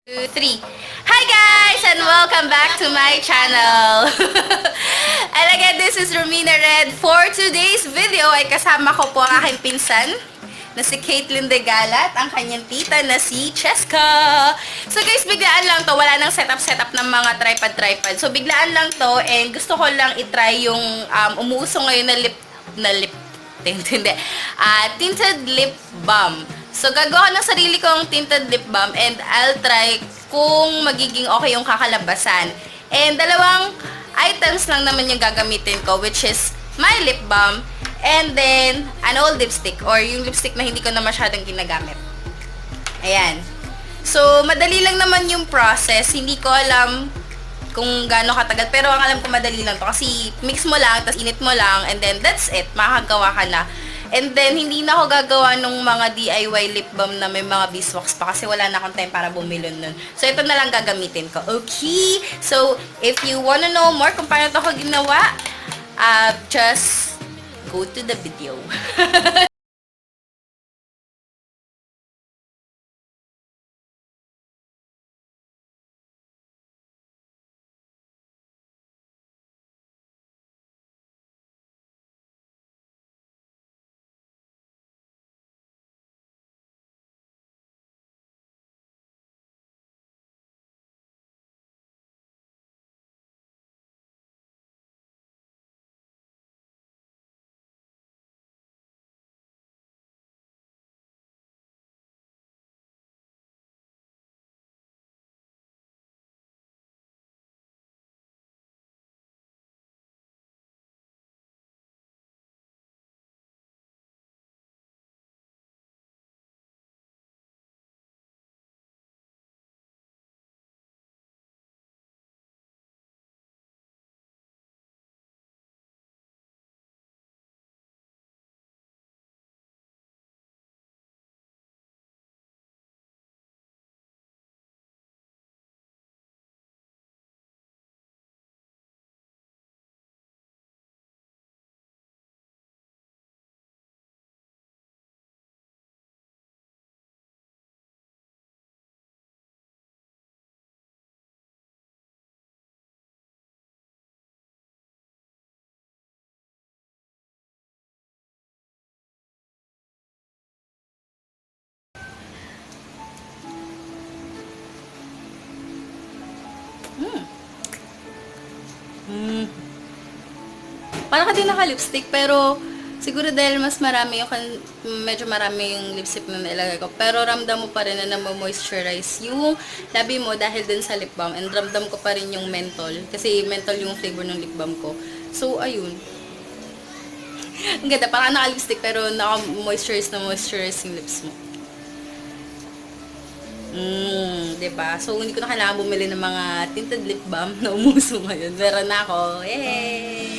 2, 3. Hi guys and welcome back to my channel. And again, this is Romina Red. For today's video ay kasama ko po ang aking pinsan na si Caitlin de Galat, ang kanyang tita na si Cheska. So guys, biglaan lang to. Wala nang setup ng mga tripod. So biglaan lang to and gusto ko lang itry yung umuuso ngayon na tinted lip balm. So, gagawa ng sarili kong tinted lip balm and I'll try kung magiging okay yung kakalabasan. And dalawang items lang naman yung gagamitin ko, which is my lip balm and then an old lipstick or yung lipstick na hindi ko na masyadong ginagamit. Ayan. So, madali lang naman yung process. Hindi ko alam kung gaano katagal. Pero ang alam ko madali lang to. Kasi mix mo lang, tapos init mo lang, and then that's it. Makakagawa ka na. And then, hindi na ako gagawa nung mga DIY lip balm na may mga beeswax pa kasi wala na akong time para bumili nun. So, ito na lang gagamitin ko. Okay? So, if you wanna know more kung paano ito ko ginawa, just go to the video. Parang ka din naka-lipstick, pero siguro dahil mas marami yung, medyo marami yung lipstick na nilagay ko. Pero ramdam mo pa rin na moisturize yung labi mo dahil din sa lip balm. And ramdam ko pa rin yung menthol. Kasi menthol yung flavor ng lip balm ko. So, ayun. Ang ganda. Parang naka-lipstick pero naka-moisturize na moisturize yung lips mo. Diba? So, hindi ko na kailangan bumili ng mga tinted lip balm na umuso ngayon. Meron na ako. Yay!